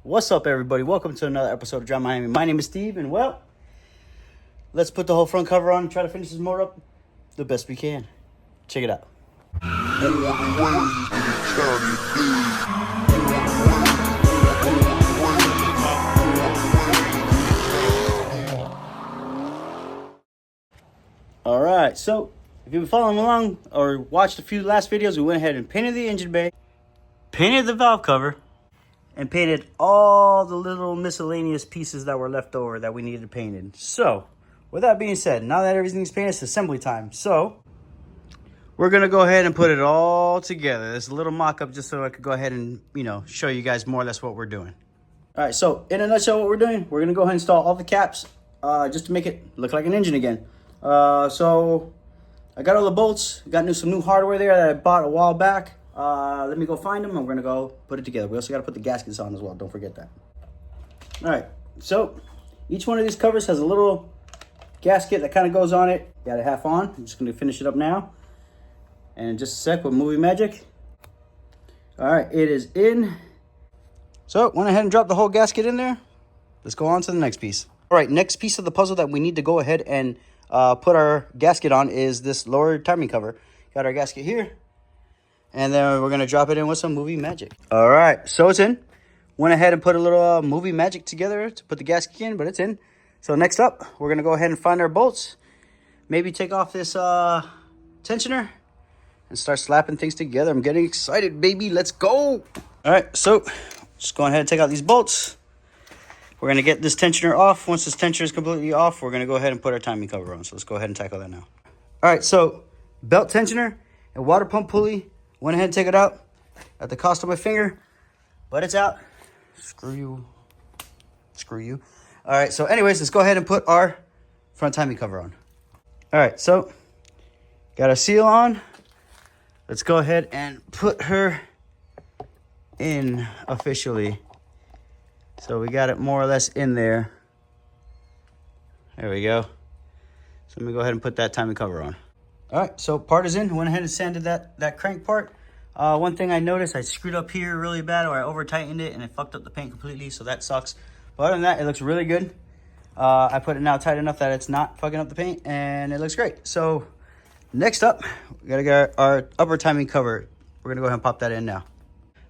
What's up, everybody? Welcome to another episode of Drive Miami. My name is Steve, and well, let's put the whole front cover on and try to finish this motor up the best we can. Check it out. All right, so if you've been following along or watched a few last videos, we went ahead and painted the engine bay, painted the valve cover, and painted all the little miscellaneous pieces that were left over that we needed painted. So, with that being said, now that everything's painted, it's assembly time. So, we're going to go ahead and put it all together. There's a little mock-up just so I could go ahead and, show you guys more or less what we're doing. All right, so in a nutshell, what we're doing, we're going to go ahead and install all the caps just to make it look like an engine again. So, I got all the bolts, got some new hardware there that I bought a while back. Let me go find them, and we're going to go put it together. We also got to put the gaskets on as well. Don't forget that. All right. So, each one of these covers has a little gasket that kind of goes on it. Got it half on. I'm just going to finish it up now. And in just a sec with Movie Magic. All right. It is in. So, went ahead and dropped the whole gasket in there. Let's go on to the next piece. All right. Next piece of the puzzle that we need to go ahead and put our gasket on is this lower timing cover. Got our gasket here. And then we're going to drop it in with some Movie Magic. All right, so it's in. Went ahead and put a little Movie Magic together to put the gasket in, but it's in. So next up, we're going to go ahead and find our bolts. Maybe take off this tensioner and start slapping things together. I'm getting excited, baby. Let's go. All right, so just go ahead and take out these bolts. We're going to get this tensioner off. Once this tensioner is completely off, we're going to go ahead and put our timing cover on. So let's go ahead and tackle that now. All right, so belt tensioner and water pump pulley. Went ahead and take it out at the cost of my finger, but it's out. Screw you. Screw you. All right, so anyways, let's go ahead and put our front timing cover on. All right, so got our seal on. Let's go ahead and put her in officially. So we got it more or less in there. There we go. So let me go ahead and put that timing cover on. All right, so part is in. Went ahead and sanded that crank part. One thing I noticed, I screwed up here really bad, or I over-tightened it, and it fucked up the paint completely, so that sucks. But other than that, it looks really good. I put it now tight enough that it's not fucking up the paint, and it looks great. So next up, we gotta get our upper timing cover. We're gonna go ahead and pop that in now.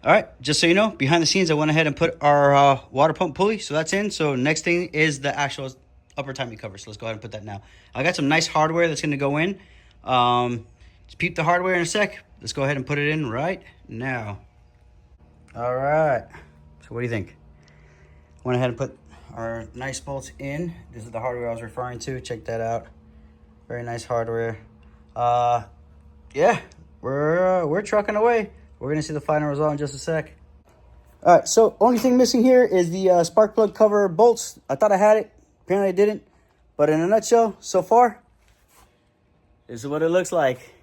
All right, just so you know, behind the scenes, I went ahead and put our water pump pulley, so that's in. So next thing is the actual upper timing cover, so let's go ahead and put that now. I got some nice hardware that's gonna go in. Just peep the hardware in a sec. Let's go ahead and put it in right now. All right. So what do you think? Went ahead and put our nice bolts in. This is the hardware I was referring to. Check that out. Very nice hardware. Yeah, we're trucking away. We're gonna see the final result in just a sec. All right. So only thing missing here is the spark plug cover bolts. I thought I had it. Apparently I didn't. But in a nutshell, so far, this is what it looks like.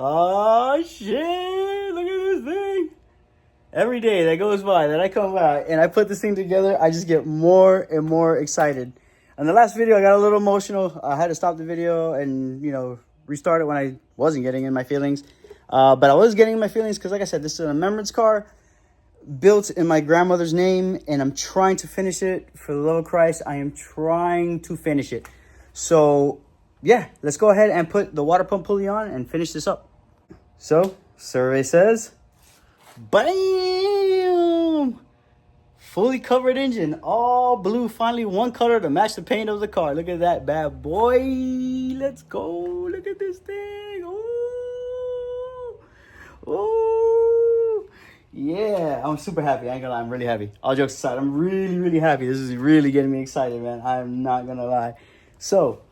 Oh, shit. Look at this thing. Every day that goes by that I come out and I put this thing together, I just get more and more excited. In the last video, I got a little emotional. I had to stop the video and, restart it when I wasn't getting in my feelings. But I was getting in my feelings because, like I said, this is a remembrance car built in my grandmother's name, and I'm trying to finish it. For the love of Christ, I am trying to finish it. So yeah, let's go ahead and put the water pump pulley on and finish this up. So, survey says, bam! Fully covered engine, all blue, finally one color to match the paint of the car. Look at that bad boy. Let's go. Look at this thing. Oh, oh. Yeah, I'm super happy. I ain't gonna lie, I'm really happy. All jokes aside, I'm really, really happy. This is really getting me excited, man. I'm not gonna lie. So,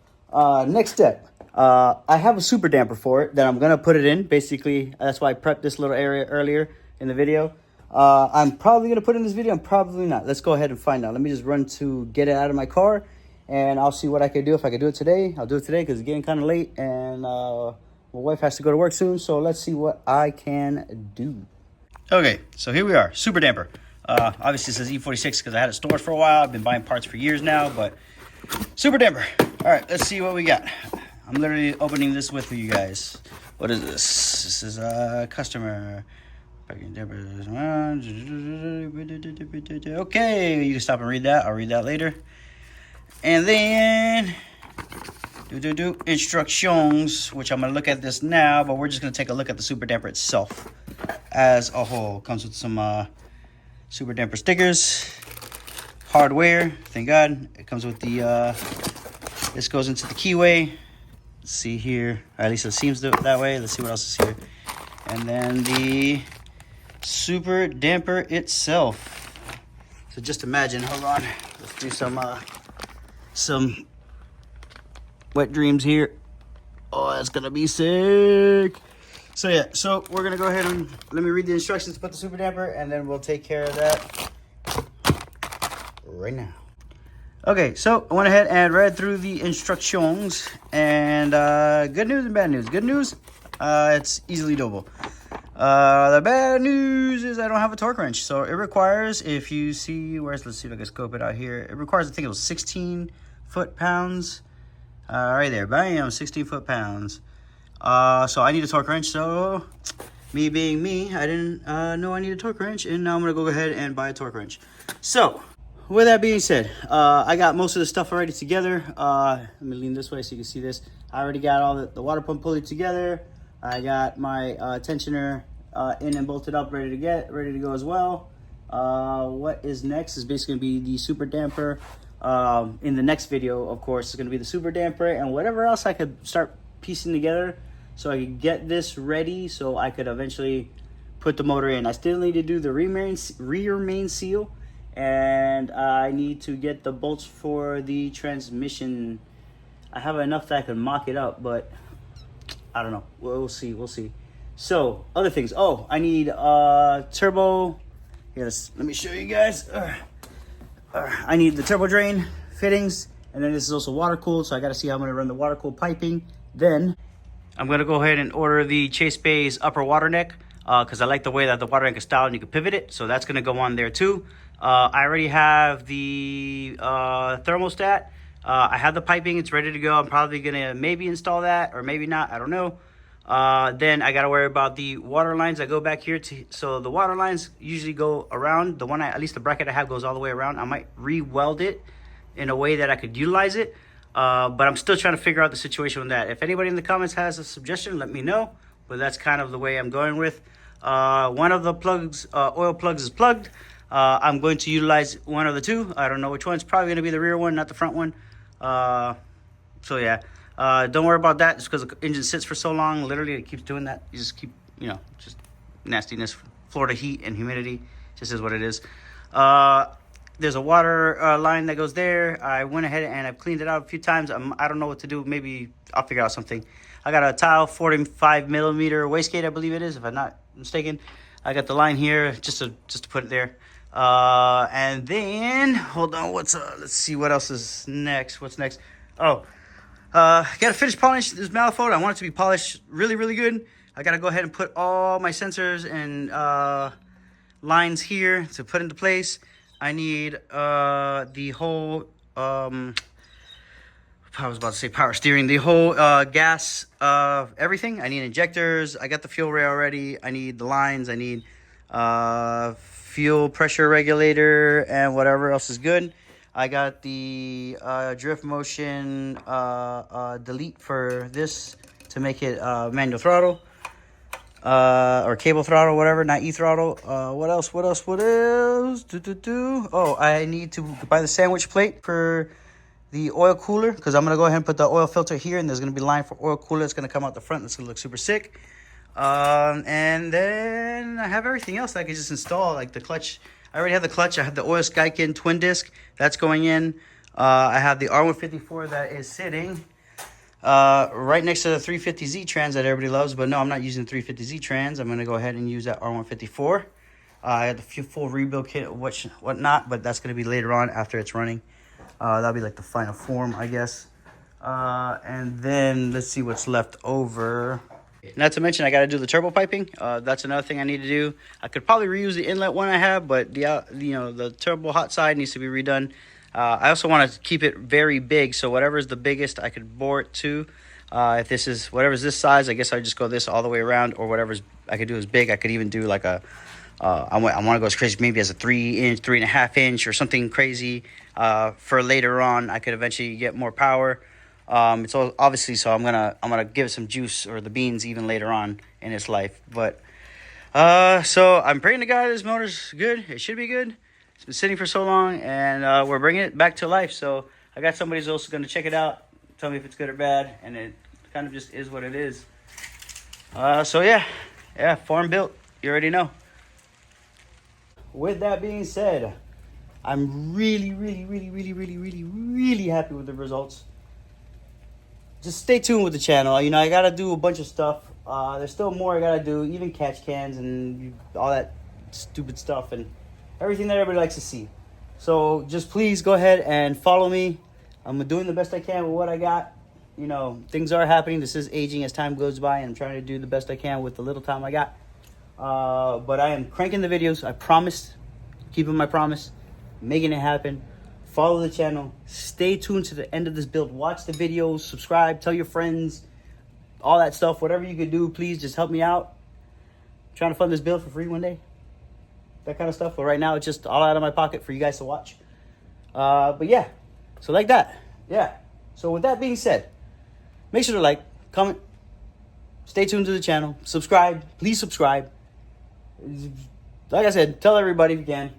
next step, I have a super damper for it that I'm going to put it in. Basically, that's why I prepped this little area earlier in the video. I'm probably going to put in this video. I'm probably not. Let's go ahead and find out. Let me just run to get it out of my car, and I'll see what I can do. If I can do it today, I'll do it today because it's getting kind of late, and my wife has to go to work soon. So let's see what I can do. Okay, so here we are. Super damper. Obviously, it says E46 because I had it stored for a while. I've been buying parts for years now, but super damper. All right, let's see what we got. I'm literally opening this with you guys. What is this? This is a customer. Okay, you can stop and read that. I'll read that later. And then instructions, which I'm gonna look at this now, but we're just gonna take a look at the super damper itself as a whole. Comes with some super damper stickers, hardware. Thank God. It comes with the this goes into the keyway. Let's see here. At least it seems that way. Let's see what else is here. And then the super damper itself. So just imagine. Hold on. Let's do some wet dreams here. Oh, that's gonna be sick. So yeah, so we're gonna go ahead and let me read the instructions to put the super damper, and then we'll take care of that right now. Okay, so I went ahead and read through the instructions, and good news and bad news. Good news, it's easily doable. The bad news is I don't have a torque wrench, so it requires, if you see, let's see if I can scope it out here. It requires, I think it was 16 foot-pounds. Right there, bam, 16 foot-pounds. So I need a torque wrench. So me being me, I didn't know I need a torque wrench, and now I'm gonna go ahead and buy a torque wrench. So with that being said, I got most of the stuff already together. Let me lean this way so you can see this. I already got all the water pump pulley together. I got my tensioner in and bolted up, ready to go as well. What is next is basically gonna be the super damper. In the next video, of course, it's gonna be the super damper and whatever else I could start piecing together so I could get this ready so I could eventually put the motor in. I still need to do the rear main seal, and I need to get the bolts for the transmission. I have enough that I can mock it up, but I don't know. We'll see. So other things. Oh, I need turbo. Yes, let me show you guys. I need the turbo drain fittings, and then this is also water cooled, so I got to see how I'm going to run the water cooled piping. Then I'm going to go ahead and order the Chase Bay's upper water neck, because I like the way that the water neck is styled and you can pivot it, so that's going to go on there too. I already have the thermostat. I have the piping, it's ready to go. I'm probably going to maybe install that or maybe not, I don't know. Then I got to worry about the water lines that go back here. So the water lines usually go around. The one, at least the bracket I have goes all the way around. I might re-weld it in a way that I could utilize it. But I'm still trying to figure out the situation with that. If anybody in the comments has a suggestion, let me know. But that's kind of the way I'm going with. One of the plugs, oil plugs is plugged. I'm going to utilize one of the two. I don't know which one. It's probably going to be the rear one, not the front one. So yeah. Don't worry about that. Just because the engine sits for so long, literally it keeps doing that. You just keep, just nastiness. Florida heat and humidity just is what it is. There's a water line that goes there. I went ahead and I've cleaned it out a few times. I don't know what to do. Maybe I'll figure out something. I got a tile 45 millimeter wastegate, I believe it is, if I'm not mistaken. I got the line here just to put it there. And then hold on. Let's see what else is next. What's next? Oh. Gotta finish polish this manifold. I want it to be polished really, really good. I gotta go ahead and put all my sensors and lines here to put into place. I need the whole I was about to say power steering, the whole gas everything. I need injectors. I got the fuel rail already. I need the lines. I need fuel pressure regulator and whatever else is good. I got the drift motion delete for this to make it manual throttle or cable throttle, whatever, not e-throttle. What else? Oh, I need to buy the sandwich plate for the oil cooler, because I'm going to go ahead and put the oil filter here, and there's going to be a line for oil cooler. It's going to come out the front. It's going to look super sick. And then I have everything else that I can just install, like the clutch. I already have the clutch. I have the oil Skykin twin disc. That's going in. I have the R154 that is sitting right next to the 350Z trans that everybody loves. But no, I'm not using the 350Z trans. I'm going to go ahead and use that R154. I have the full rebuild kit, whatnot, but that's going to be later on after it's running. That'll be like the final form, I guess. And then let's see what's left over. Not to mention, I got to do the turbo piping. That's another thing I need to do. I could probably reuse the inlet one I have, but the turbo hot side needs to be redone. I also want to keep it very big, so whatever is the biggest, I could bore it to. If this is whatever's this size, I guess I just go this all the way around, or whatever's I could do is big. I could even do like a I want to go as crazy, maybe as a 3-inch, 3.5-inch, or something crazy. For later on, I could eventually get more power. It's all, obviously, so I'm gonna give it some juice, or the beans, even later on in its life. But so I'm praying to God this motor's good. It should be good. It's been sitting for so long, and we're bringing it back to life. So I got somebody who's also gonna check it out, tell me if it's good or bad, and it kind of just is what it is. So yeah, farm built. You already know. With that being said, I'm really happy with the results. Just stay tuned with the channel. You know, I gotta do a bunch of stuff. There's still more I gotta do, even catch cans and all that stupid stuff and everything that everybody likes to see. So just please go ahead and follow me. I'm doing the best I can with what I got. You know, things are happening. This is aging as time goes by, and I'm trying to do the best I can with the little time I got. But I am cranking the videos. I promise, keeping my promise, making it happen. Follow the channel. Stay tuned to the end of this build. Watch the videos, subscribe, tell your friends, all that stuff. Whatever you could do, please just help me out. I'm trying to fund this build for free one day. That kind of stuff. But right now, it's just all out of my pocket for you guys to watch. But yeah, so like that. Yeah. So with that being said, make sure to like, comment, stay tuned to the channel, subscribe. Please subscribe. Like I said, tell everybody if you can.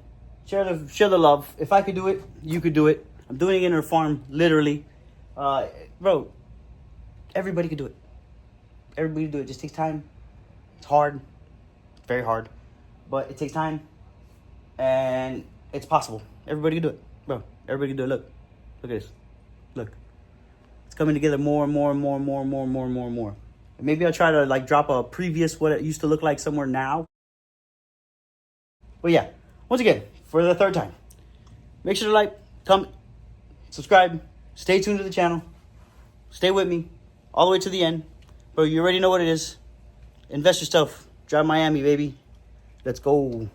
Share the love. If I could do it, you could do it. I'm doing it in a farm, literally. Bro, everybody could do it. Everybody can do it. It just takes time. It's hard. It's very hard. But it takes time. And it's possible. Everybody can do it. Bro, everybody can do it. Look. Look at this. Look. It's coming together more and more and more and more and more and more and more and more. And maybe I'll try to like drop a previous what it used to look like somewhere now. But yeah, once again, for the third time, make sure to like, comment, subscribe, stay tuned to the channel, stay with me all the way to the end. Bro, you already know what it is. Invest yourself. Drive Miami, baby. Let's go.